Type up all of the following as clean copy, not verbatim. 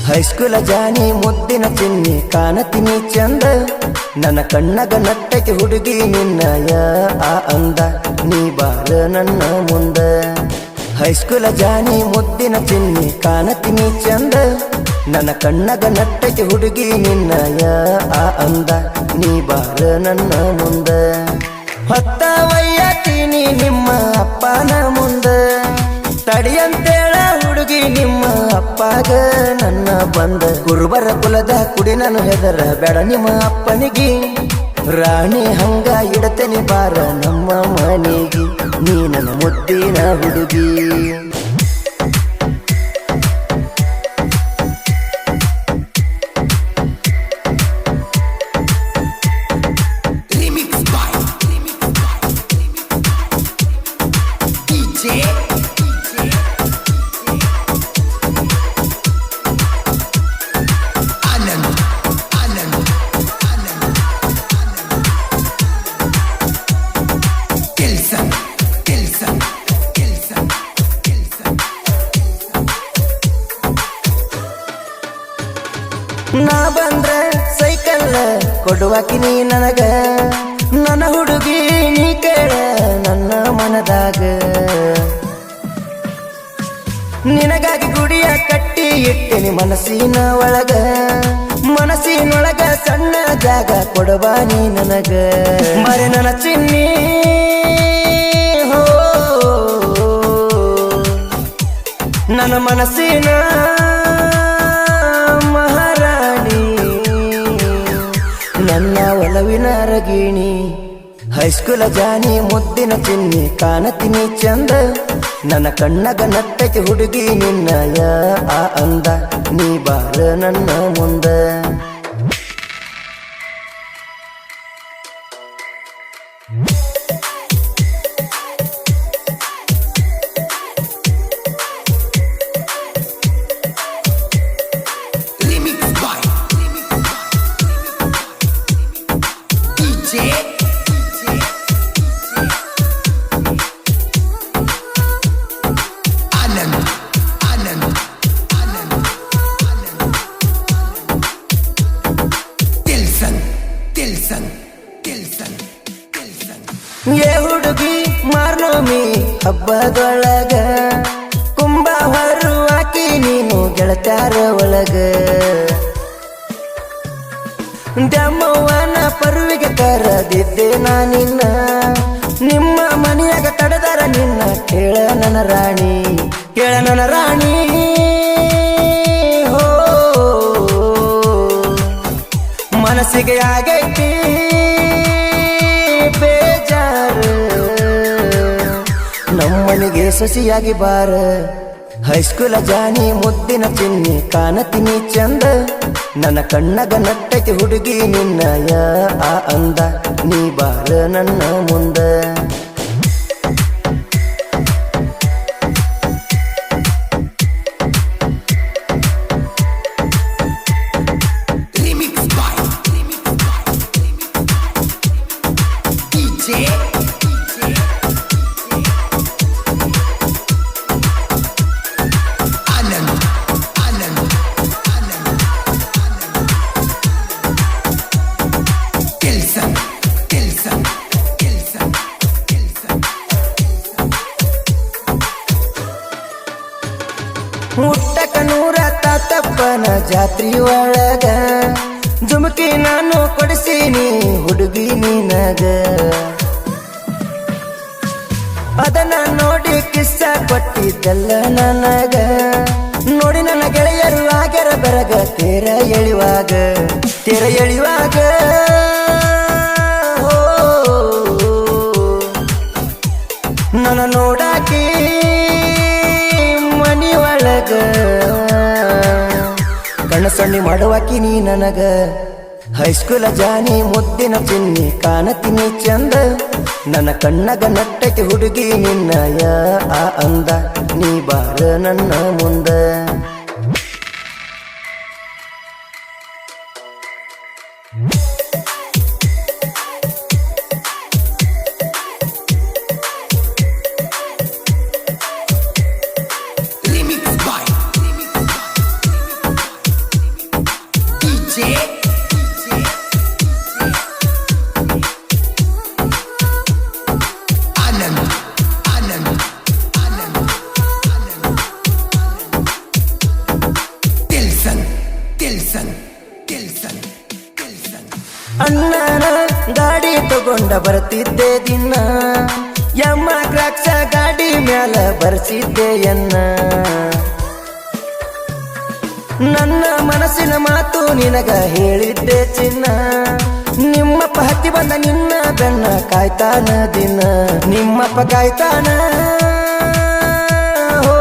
ಹೈಸ್ಕೂಲ ಜಾನಿ ಮುದ್ದಿನ ಚಿನ್ನಿ ಕಾಣತೀನಿ ಚಂದ ನನ್ನ ಕಣ್ಣಗ ನಟ್ಟಕ್ಕೆ ಹುಡುಗಿ ನಿನ್ನಯ ಆ ಅಂದ ನೀ ಬಾರ ನನ್ನ ಮುಂದ ಹೈಸ್ಕೂಲ ಜಾನಿ ಮುದ್ದಿನ ಚಿನ್ನಿ ಕಾಣತೀನಿ ಚಂದ ನನ್ನ ಕಣ್ಣಗ ನಟ್ಟಕ್ಕೆ ಹುಡುಗಿ ನಿನ್ನಯ ಆ ಅಂದ ನೀ ಬಾರ ನನ್ನ ಮುಂದ ಹೊತ್ತ ವಯ್ಯತೀನಿ ನಿಮ್ಮ ಅಪ್ಪನ ಮುಂದ ತಡಿಯಂತೇಳ ಹುಡುಗಿ ನಿಮ್ಮ ಅಪ್ಪಾಗ ನನ್ನ ಬಂದ ಕುರುಬರ ಕುಲದ ಕುಡಿ ನಾನು ಹೆದರ ಬೇಡ ನಿಮ್ಮ ಅಪ್ಪನಿಗೆ ರಾಣಿ ಹಂಗ ಇಡತನಿ ಬಾರ ನಮ್ಮ ಮನೆಗೆ ನೀ ನನ್ನ ಮುದ್ದಿನ ಹುಡುಗಿ ನಾ ಬಂದ್ರ ಸೈಕಲ್ ಕೊಡುವಾಕಿ ನೀ ನನಗ ನನ್ನ ಹುಡುಗಿ ನೀ ಕೇಳ ನನ್ನ ಮನದಾಗ ನಿನಗಾಗಿ ಗುಡಿಯ ಕಟ್ಟಿ ಇಟ್ಟಿನಿ ಮನಸ್ಸಿನ ಒಳಗ ಮನಸ್ಸಿನೊಳಗ ಸಣ್ಣ ಜಾಗ ಕೊಡುವ ನೀ ನನಗ ಮರೆ ನನ್ನ ಚಿನ್ನಿ ಹೋ ನನ್ನ ಮನಸ್ಸಿನ ನನ್ನ ಒಲವಿನ ರಗಿಣಿ ಹೈಸ್ಕೂಲ ಜಾನಿ ಮುದ್ದಿನ ಚಿನ್ನಿ ಕಾಣತೀನಿ ಚಂದ ನನ್ನ ಕಣ್ಣಗ ನಟ್ಟಕ್ಕೆ ಹುಡುಗಿ ನಿನ್ನಯ ಆ ಅಂದ ನೀ ಬಾರ ನನ್ನ ಮುಂದ ಏ ಹುಡುಗಿ ಮಾರ್ನೋಮಿ ಹಬ್ಬದೊಳಗ ಕುಂಬ ಹೊರುವಾಕಿ ನೀನು ಗೆಳತ್ಯಾರ ಒಳಗ ದಮ್ಮವ್ವನ ಪರುವಿಗೆ ಕರದಿದ್ದೆ ನಾನಿನ್ನ ನಿಮ್ಮ ಮನೆಯಾಗ ತಡೆದಾರ ನಿನ್ನ ಕೇಳ ನನ್ನ ರಾಣಿ ಕೇಳ ನನ್ನ ರಾಣಿ ಹೋ ಮನಸ್ಸಿಗೆ ಆಗೈತಿ ನಮ್ಮನಿಗೆ ಸೊಸಿಯಾಗಿ ಬಾರ ಹೈಸ್ಕೂಲ ಜಾನಿ ಮುದ್ದಿನ ಚಿನ್ನಿ ಕಾಣತೀನಿ ಚಂದ ನನ್ನ ಕಣ್ಣಗ ನಟ್ಟಕ್ಕೆ ಹುಡುಗಿ ನಿನ್ನಯ ಆ ಅಂದ ನೀ ಬಾರ ನನ್ನ ಮುಂದ ಮುಟ್ಟಕ ನೂರ ತಾತಪ್ಪನ ಜಾತ್ರಿ ಒಳಗ ಜುಮುಕಿ ನಾನು ಕೊಡಿಸೀನಿ ಹುಡುಗಿ ನಿನಗ ಅದನ್ನ ನೋಡಿ ಕಿಸ್ಸ ಕೊಟ್ಟಿದ್ದಲ್ಲ ನನಗ ನೋಡಿ ನನ್ನ ಗೆಳೆಯರು ಆಗ್ಯಾರ ಬೆರಗ ತೇರ ಎಳಿವಾಗ ನನ್ನ ನೋಡಾಕಿ ಮನಿ ಒಳಗ ಕಣ್ಣ ಸಣ್ಣಿ ಮಾಡುವಾಕಿ ನೀ ನನಗ ಹೈಸ್ಕೂಲ ಜಾನಿ ಮುದ್ದಿನ ಚಿನ್ನಿ ಕಾಣತೀನಿ ಚಂದ ನನ್ನ ಕಣ್ಣಗ ನಟ್ಟಕ್ಕೆ ಹುಡುಗಿ ನಿನ್ನಯ ಆ ಅಂದ ನೀ ಬಾರ ನನ್ನ ಮುಂದ ಬರ್ತಿದ್ದೆ ದಿನ ಯಮ್ಮ ಕ್ರಾಕ್ಸ ಗಾಡಿ ಮ್ಯಾಲ ಬರ್ಸಿದ್ದೆ ಎನ್ನ ನನ್ನ ಮನಸ್ಸಿನ ಮಾತು ನಿನಗ ಹೇಳಿದ್ದೆ ಚಿನ್ನ ನಿಮ್ಮಪ್ಪ ಹತ್ತಿ ಬಂದ ನಿನ್ನ ಬೆನ್ನ ಕಾಯ್ತಾನ ದಿನ ನಿಮ್ಮಪ್ಪ ಕಾಯ್ತಾನ ಹೋ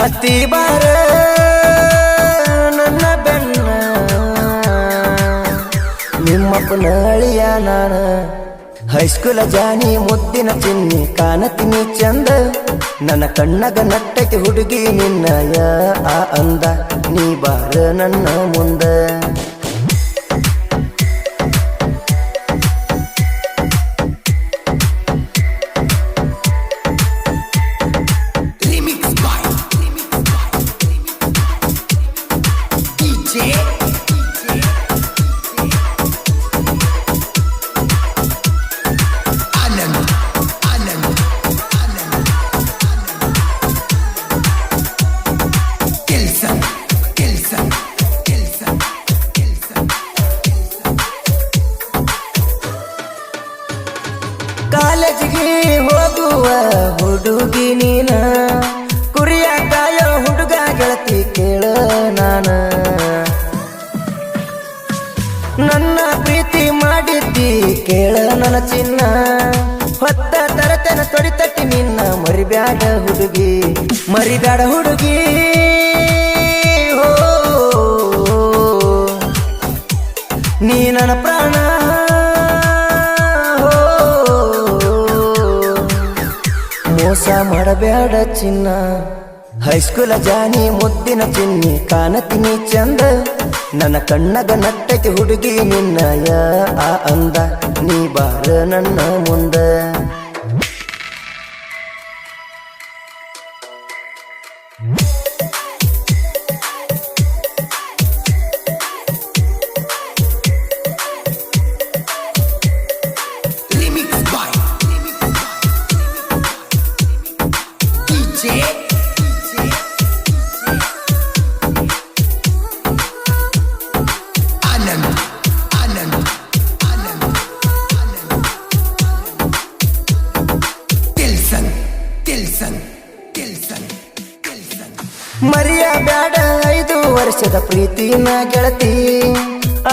ಹತ್ತಿ ಬಾರ ನನ್ನ ಬೆನ್ನ ನಿಮ್ಮಪ್ಪನ ಅಳಿಯ ನಾನ ಹೈಸ್ಕೂಲ ಜಾನಿ ಮುದ್ದಿನ ಚಿನ್ನಿ ಕಾಣತೀನಿ ಚಂದ ನನ್ನ ಕಣ್ಣಗ ನಟ್ಟಕ್ಕೆ ಹುಡುಗಿ ನಿನ್ನಯ ಆ ಅಂದ ನೀ ಬಾರ ನನ್ನ ಮುಂದ ಕಾಲೇಜಿಗೆ ಹೋಗುವ ಹುಡುಗಿ ನೀನ ಕುರಿಯ ಕಾಯೋ ಹುಡುಗ ಗೆಳತಿ ಕೇಳ ನಾನ ನನ್ನ ಪ್ರೀತಿ ಮಾಡಿದ್ದಿ ಕೇಳ ನನ್ನ ಚಿನ್ನ ಹೊತ್ತ ತರತನ ತೊಡಿತಟ್ಟಿ ನಿನ್ನ ಮರಿಬ್ಯಾಡ ಹುಡುಗಿ ಮರಿಬ್ಯಾಡ ಹುಡುಗಿ ಹೋ ನೀ ನನ್ನ ಪ್ರಾಣ ಮೋಸ ಮಾಡಬೇಡ ಚಿನ್ನ ಹೈಸ್ಕೂಲ ಜಾನಿ ಮುದ್ದಿನ ಚಿನ್ನಿ ಕಾಣತೀನಿ ಚಂದ ನನ್ನ ಕಣ್ಣಗ ನಟ್ಟಕ್ಕೆ ಹುಡುಗಿ ನಿನ್ನಯ ಆ ಅಂದ ನೀ ಬಾರ ನನ್ನ ಮುಂದ ಮರಿಯ ಬ್ಯಾಡ 5 ವರ್ಷದ ಪ್ರೀತಿನ ಗೆಳತಿ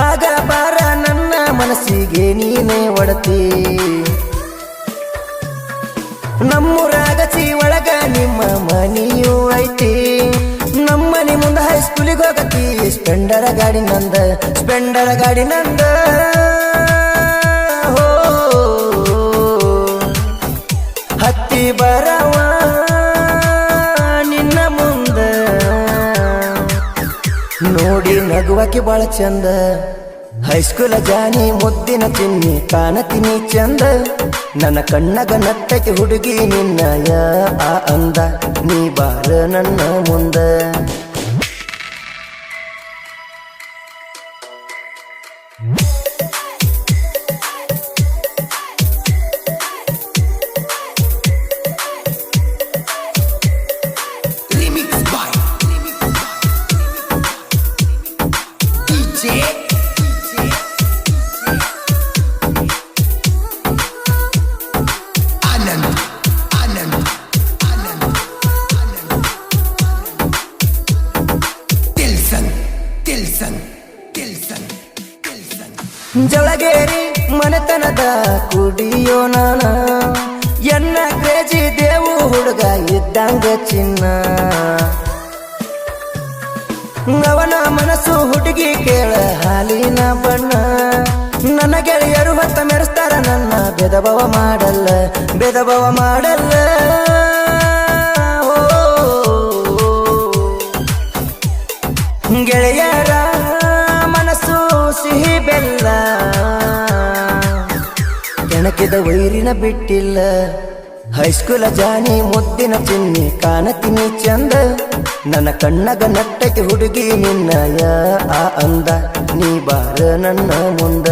ಆಗ ಬಾರ ನನ್ನ ಮನಸ್ಸಿಗೆ ನೀನೇ ಒಡತಿ ನಮ್ಮೂರಾಗಚಿ ಒಳಗ ನಿಮ್ಮ ಮನಿಯೂ ಐತಿ ನಮ್ಮನಿ ಮುಂದ ಹೈಸ್ಕೂಲಿಗೆ ಹೋಗತಿ ಸ್ಪೆಂಡರ ಗಾಡಿ ನಂದ ಹೋ ಹತ್ತಿ ಬರವ ನಿನ್ನ ಮುಂದ ನೋಡಿ ನಗುವಕ್ಕೆ ಬಾಳ ಚಂದ ಹೈಸ್ಕೂಲ ಜಾನಿ ಮುದ್ದಿನ ಚಿನ್ನಿ ಕಾಣತೀನಿ ಚಂದ ನನ್ನ ಕಣ್ಣಗ ನಟ್ಟಕ್ಕೆ ಹುಡುಗಿ ನಿನ್ನಯ ಆ ಅಂದ ನೀ ಬಾರ ನನ್ನ ಮುಂದ ಜಳಗೇರಿ ಮನೆತನದ ಕುಡಿಯೋ ನಾನ ಎನ್ನ ಕ್ರೇಜಿ ದೇವು ಹುಡುಗ ಇದ್ದಂಗ ಚಿನ್ನ ಅವನ ಮನಸ್ಸು ಹುಡುಗಿ ಕೇಳ ಹಾಲಿನ ಬಣ್ಣ ನನ್ನ ಗೆಳೆಯರು ಹೊತ್ತ ಮೆರೆಸ್ತಾರ ನನ್ನ ಭೇದಭಾವ ಮಾಡಲ್ಲ ಗೆಳೆಯರ ಮನಸ್ಸು ಸಿಹಿ ಬೆಲ್ಲ ಕೆಣಕಿದ ವೈರಿನ ಬಿಟ್ಟಿಲ್ಲ ಹೈಸ್ಕೂಲ ಜಾನಿ ಮುದ್ದಿನ ಚಿನ್ನಿ ಕಾಣತೀನಿ ಚಂದ ನನ್ನ ಕಣ್ಣಗ ನಟ್ಟಕ್ಕೆ ಹುಡುಗಿ ನಿನ್ನಯ ಆ ಅಂದ ನೀ ಬಾರ ನನ್ನ ಮುಂದ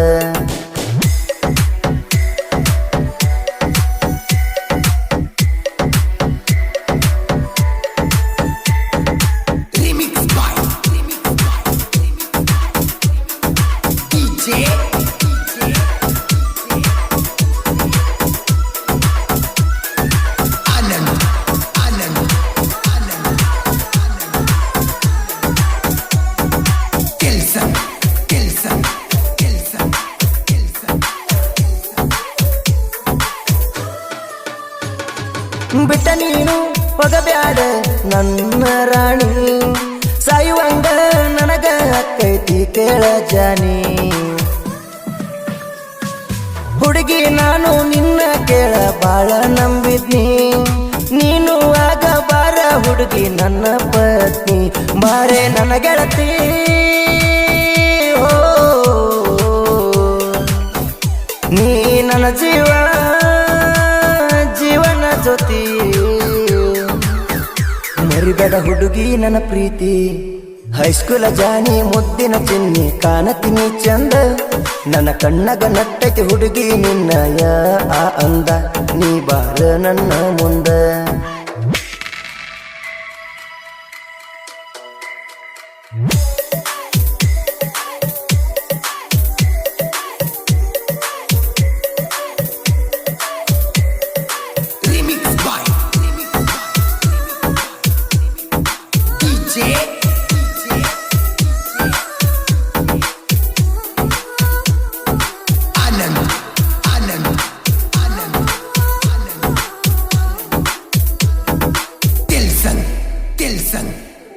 DJ ಬಿಟ್ಟ ನೀನು ಹೋಗಬ್ಯಾಡ ನನ್ನ ರಾಣಿ ಸಾಯುವಂಗ ನನಗ ಅಕ್ಕೈತಿ ಕೇಳ ಜಾನಿ ಹುಡುಗಿ ನಾನು ನಿನ್ನ ಕೇಳ ಬಾಳ ನಂಬಿದ್ನಿ ನೀನು ಆಗ ಬಾರ ಹುಡುಗಿ ನನ್ನ ಪತ್ನಿ ಬಾರೆ ನನ್ನ ಗೆಳತಿ ಓ ನೀ ನನ್ನ ಜೀವನ ಜೊತೆ ಮರಿಬೇಡ ಹುಡುಗಿ ನನ್ನ ಪ್ರೀತಿ ಹೈಸ್ಕೂಲ ಜಾನಿ ಮುದ್ದಿನ ಚಿನ್ನಿ ಕಾಣತೀನಿ ಚಂದ ನನ್ನ ಕಣ್ಣಗ ನಟ್ಟೈತಿ ಹುಡುಗಿ ನಿನ್ನಯ ಆ ಅಂದ ನೀ ಬಾರ ನನ್ನ ಮುಂದ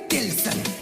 Tilson.